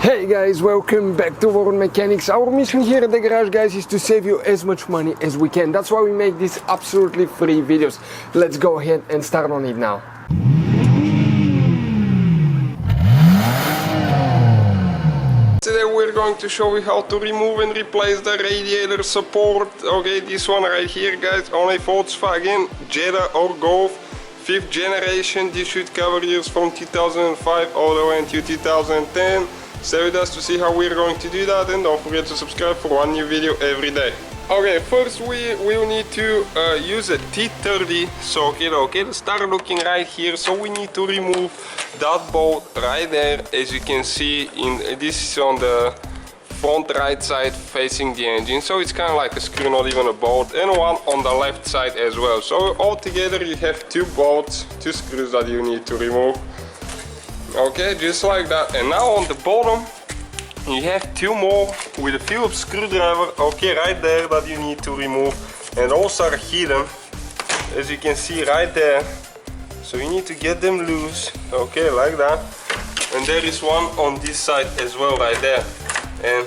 Hey guys, welcome back to World Mechanics. Our mission here at the garage, guys, is to save you as much money as we can. That's why we make these absolutely free videos. Let's go ahead and start on it now. Today we're going to show you how to remove and replace the radiator support. Okay, this one right here, guys, on a Volkswagen Jetta or Golf 5th generation. This should cover years from 2005 all the way until 2010. Stay with us to see how we're going to do that, and don't forget to subscribe for one new video every day. Okay, first we will need to use a T30 socket. Okay, start looking right here. So we need to remove that bolt right there. As you can see, this is on the front right side facing the engine, so it's kind of like a screw, not even a bolt, and one on the left side as well. So altogether you have two bolts, two screws that you need to remove. Okay, just like that. And now on the bottom you have two more with a Phillips screwdriver, okay, right there, that you need to remove, and those are hidden, as you can see right there. So you need to get them loose, okay, like that. And there is one on this side as well right there, and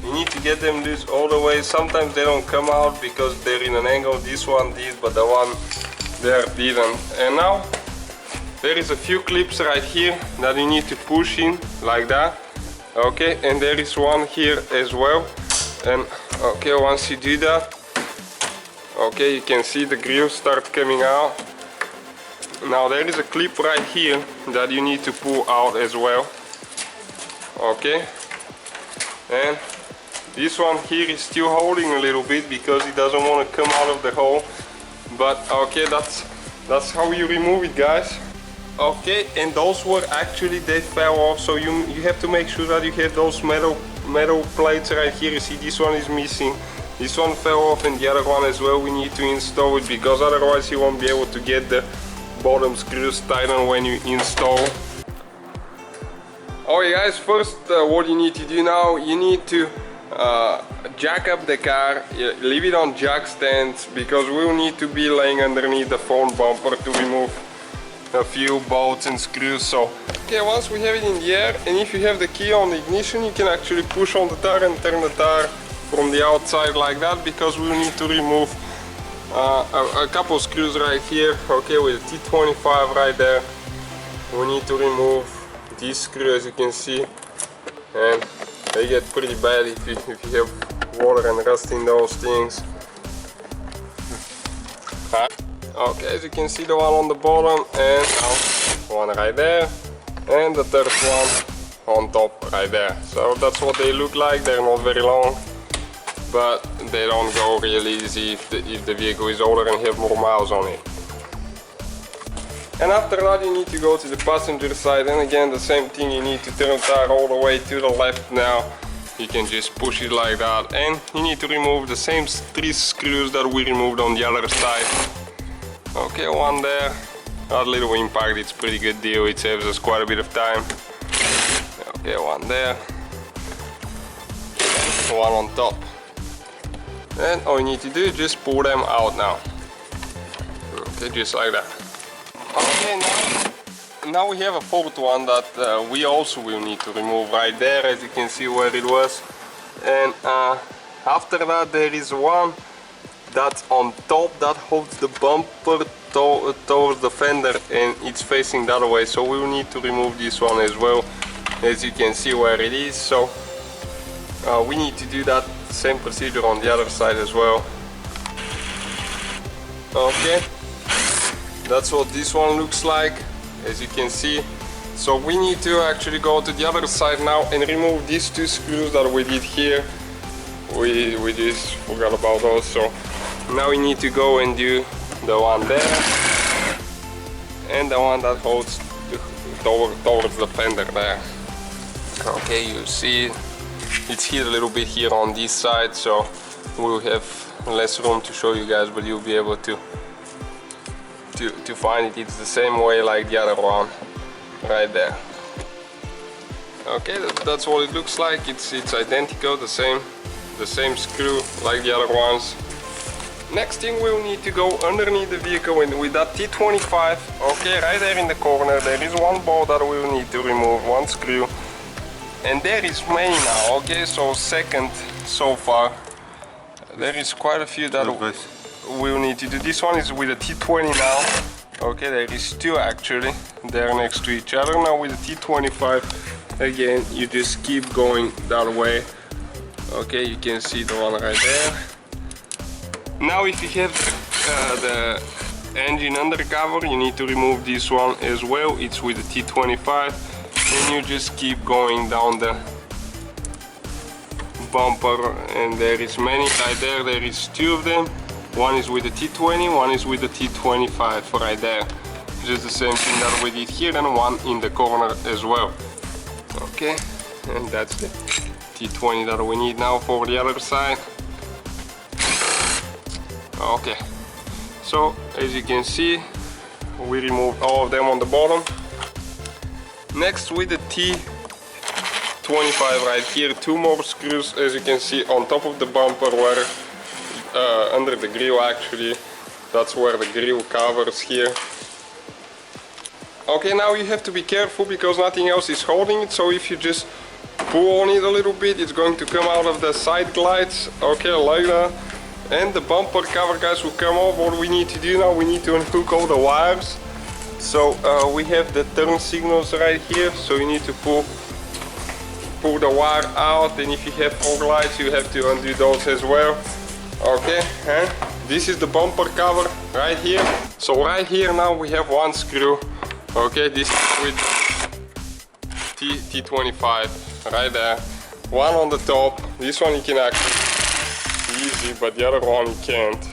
you need to get them loose all the way. Sometimes they don't come out because they're in an angle. This one did, but the one there didn't. And now there is a few clips right here that you need to push in like that. Okay, and there is one here as well. And okay, once you do that, okay, you can see the grill start coming out. Now there is a clip right here that you need to pull out as well. Okay, and this one here is still holding a little bit because it doesn't want to come out of the hole. But okay, that's how you remove it, guys. Okay, and those were actually, they fell off, so you have to make sure that you have those metal plates right here. You see, this one is missing, this one fell off, and the other one as well. We need to install it because otherwise you won't be able to get the bottom screws tightened when you install. Okay guys, first what you need to do now, you need to jack up the car, leave it on jack stands, because we will need to be laying underneath the front bumper to remove a few bolts and screws. So okay, once we have it in the air, and if you have the key on the ignition, you can actually push on the tire and turn the tire from the outside like that, because we will need to remove a couple screws right here. Okay, with a T25 right there, we need to remove this screw, as you can see, and they get pretty bad if you have water and rust in those things. Okay, as you can see, the one on the bottom, and now one right there, and the third one on top right there. So that's what they look like. They're not very long, but they don't go really easy if the vehicle is older and have more miles on it. And after that you need to go to the passenger side, and again the same thing, you need to turn the tire all the way to the left. Now you can just push it like that, and you need to remove the same three screws that we removed on the other side. Okay, one there, that little impact, it's pretty good deal, it saves us quite a bit of time. Okay, one there, one on top, and all you need to do is just pull them out now. Okay, just like that. Okay, now we have a fourth one that we also will need to remove right there, as you can see where it was. And after that there is one that's on top that holds the bumper towards the fender, and it's facing the other way, so we will need to remove this one as well, as you can see where it is. So we need to do that same procedure on the other side as well. Okay, that's what this one looks like, as you can see. So we need to actually go to the other side now and remove these two screws that we did here. We just forgot about those, so now we need to go and do the one there and the one that holds towards the fender there. Okay, you see it's hit a little bit here on this side, so we'll have less room to show you guys, but you'll be able to find it. It's the same way like the other one right there. Okay, that's what it looks like. It's identical, the same screw like the other ones. Next thing, we'll need to go underneath the vehicle, and with that T25, okay, right there in the corner, there is one bolt that we'll need to remove, one screw. And there is many now, okay, so second so far. There is quite a few that we'll need to do. This one is with a T20 now. Okay, there is two actually. They're next to each other. Now with the T25, again, you just keep going that way. Okay, you can see the one right there. Now if you have the engine undercover, you need to remove this one as well. It's with the T25. And you just keep going down the bumper, and there is many right there. There is two of them. One is with the T20, one is with the T25 right there. Just the same thing that we did here, and one in the corner as well. Okay, and that's the T20 that we need now for the other side. Okay, so as you can see, we removed all of them on the bottom. Next, with the T25 right here, two more screws, as you can see, on top of the bumper, where under the grille actually, that's where the grille covers here. Okay, now you have to be careful because nothing else is holding it, so if you just pull on it a little bit, it's going to come out of the side glides, okay, like that. And the bumper cover, guys, will come off. What we need to do now, we need to unhook all the wires. So we have the turn signals right here, so you need to pull the wire out, and if you have fog lights, you have to undo those as well. Okay, and this is the bumper cover right here. So right here now we have one screw. Okay, this is with T25 right there. One on the top. This one you can actually easy, but the other one you can't.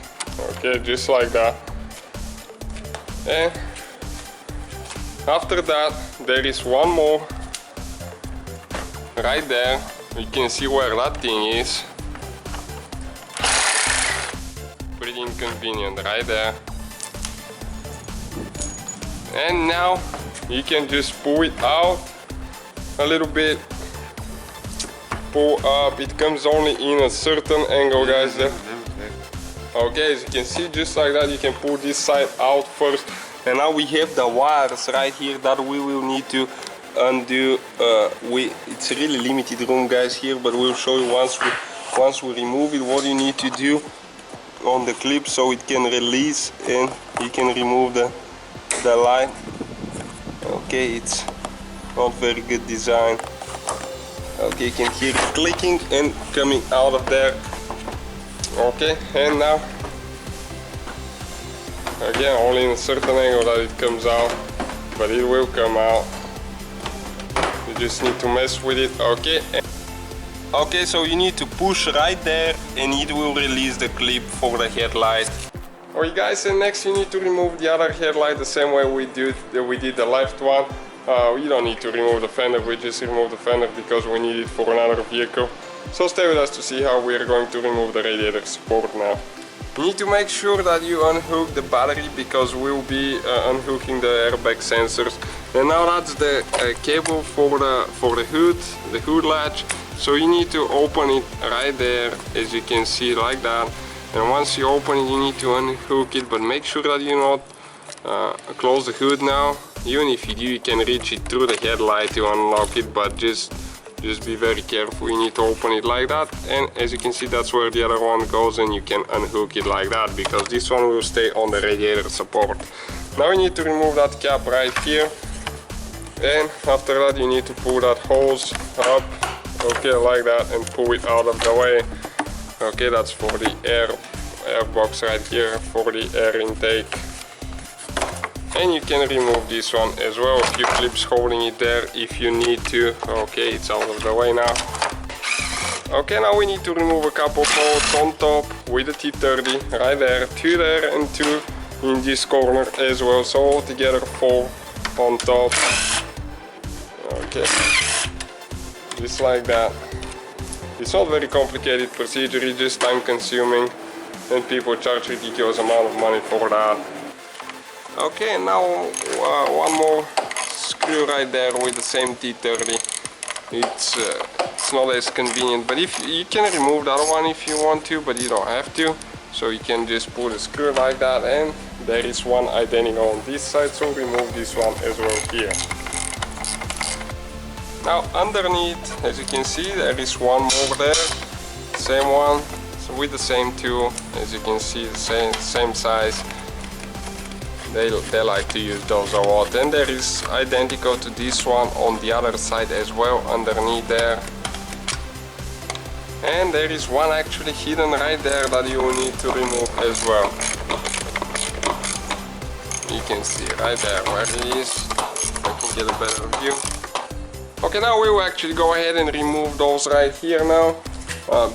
Okay, just like that. And after that, there is one more right there. You can see where that thing is. Pretty inconvenient right there. And now you can just pull it out a little bit. Pull up. It comes only in a certain angle, guys. Okay, as you can see, just like that, you can pull this side out first. And now we have the wires right here that we will need to undo. It's a really limited room, guys, here, but we'll show you once we remove it what you need to do on the clip so it can release and you can remove the line. Okay, it's not very good design. Okay, you can hear it clicking and coming out of there. Okay, and now again, only in a certain angle that it comes out, but it will come out. You just need to mess with it. Okay. Okay, so you need to push right there and it will release the clip for the headlight. Alright guys, and next you need to remove the other headlight the same way we did the left one. We don't need to remove the fender, we just remove the fender because we need it for another vehicle. So stay with us to see how we are going to remove the radiator support now. You need to make sure that you unhook the battery because we'll be unhooking the airbag sensors. And now that's the cable for the hood latch. So you need to open it right there, as you can see, like that. And once you open it, you need to unhook it, but make sure that you not close the hood now. Even if you do, you can reach it through the headlight to unlock it, but just be very careful. You need to open it like that, and as you can see, that's where the other one goes, and you can unhook it like that because this one will stay on the radiator support. Now you need to remove that cap right here, and after that you need to pull that hose up, okay, like that, and pull it out of the way. Okay, that's for the air box right here for the air intake. And you can remove this one as well, a few clips holding it there if you need to. Okay, it's out of the way now. Okay, now we need to remove a couple bolts on top with the T30 right there, 2 there and 2 in this corner as well, so altogether 4 on top. Okay, just like that. It's not very complicated procedure, it's just time consuming and people charge ridiculous amount of money for that. Okay, now one more screw right there with the same T30. It's not as convenient, but if you can remove the other one if you want to, but you don't have to. So you can just pull the screw like that, and there is one identical on this side, so remove this one as well here. Now underneath, as you can see, there is one more there, same one, so with the same tool, as you can see, the same size. They like to use those a lot. And there is identical to this one on the other side as well, underneath there. And there is one actually hidden right there that you will need to remove as well. You can see right there where it is. I can get a better view. Okay, now we will actually go ahead and remove those right here now,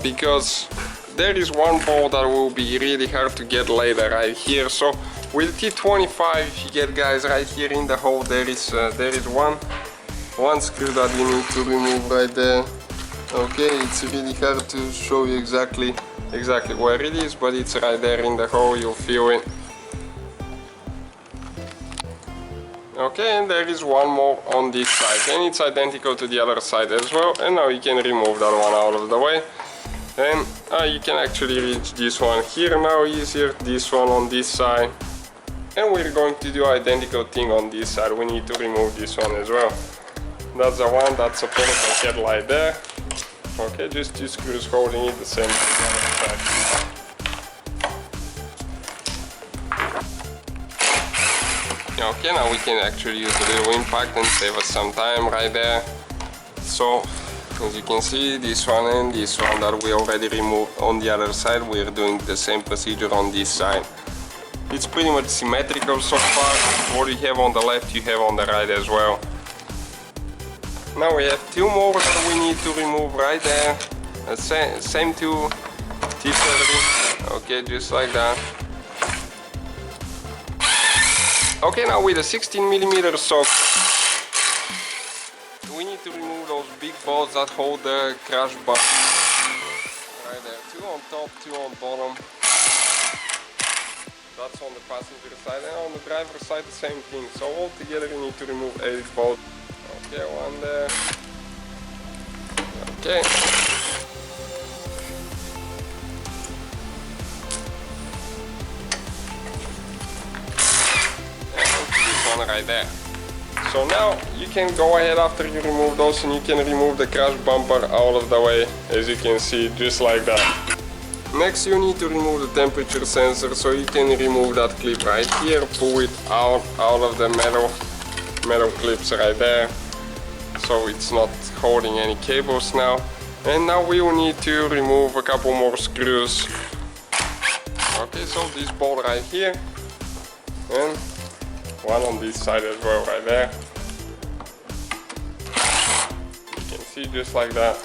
because there is one bolt that will be really hard to get later right here. So with T25, if you get, guys, right here in the hole, there is one screw that you need to remove right there. Okay, it's really hard to show you exactly where it is, but it's right there in the hole, you'll feel it. Okay, and there is one more on this side, and it's identical to the other side as well. And now you can remove that one out of the way. And you can actually reach this one here now easier, this one on this side. And we're going to do identical thing on this side. We need to remove this one as well. That's the one that supports the headlight there. Okay, just two screws holding it the same as the other side. Okay, now we can actually use a little impact and save us some time right there. So, as you can see, this one and this one that we already removed on the other side, we're doing the same procedure on this side. It's pretty much symmetrical so far. What you have on the left, you have on the right as well. Now we have two more that we need to remove right there. Same two T30. Okay, just like that. Okay, now with a 16mm socket, we need to remove those big bolts that hold the crash bar. Right there, two on top, two on bottom. That's on the passenger side, and on the driver's side the same thing. So all together you need to remove 8 bolts. Okay, one there. Okay. Right there. So now you can go ahead after you remove those and you can remove the crash bumper out of the way, as you can see, just like that. Next you need to remove the temperature sensor, so you can remove that clip right here, pull it out of the metal clips right there, so it's not holding any cables now. And now we will need to remove a couple more screws. Okay, so this bolt right here, and one on this side as well right there. You can see just like that.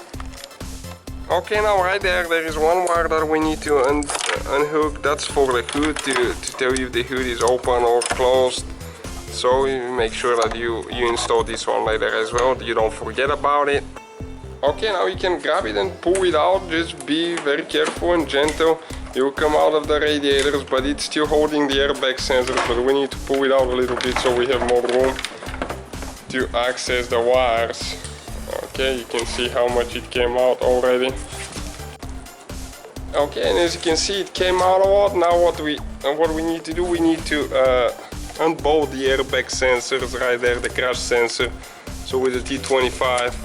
Okay, now right there is one wire that we need to unhook. That's for the hood, to tell you if the hood is open or closed. So you make sure that you install this one later as well, you don't forget about it. Okay, now you can grab it and pull it out. Just be very careful and gentle. It will come out of the radiators, but it's still holding the airbag sensor, but we need to pull it out a little bit so we have more room to access the wires. Okay, you can see how much it came out already. Okay, and as you can see, it came out a lot. Now what we need to do, we need to unbolt the airbag sensors right there, the crash sensor. So with the T25.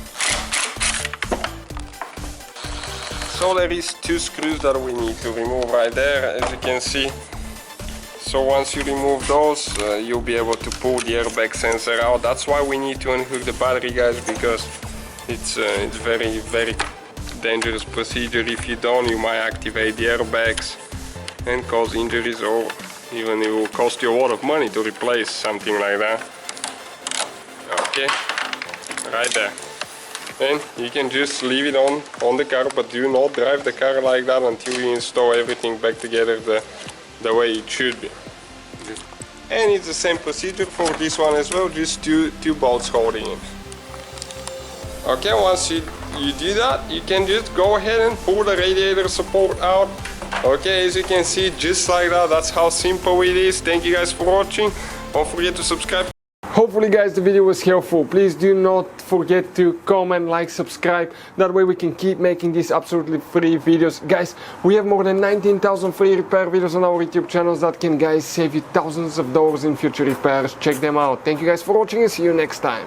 So there is two screws that we need to remove right there, as you can see. So once you remove those, you'll be able to pull the airbag sensor out. That's why we need to unhook the battery, guys, because it's very, very dangerous procedure. If you don't, you might activate the airbags and cause injuries, or even it will cost you a lot of money to replace something like that. Okay, right there. And you can just leave it on the car, but do not drive the car like that until you install everything back together the way it should be. And it's the same procedure for this one as well, just two bolts holding it. Okay, once you do that, you can just go ahead and pull the radiator support out. Okay, as you can see, just like that. That's how simple it is. Thank you guys for watching. Don't forget to subscribe. Hopefully, guys, the video was helpful. Please do not forget to comment, like, subscribe. That way we can keep making these absolutely free videos. Guys, we have more than 19,000 free repair videos on our YouTube channels that can, guys, save you thousands of dollars in future repairs. Check them out. Thank you guys for watching and see you next time.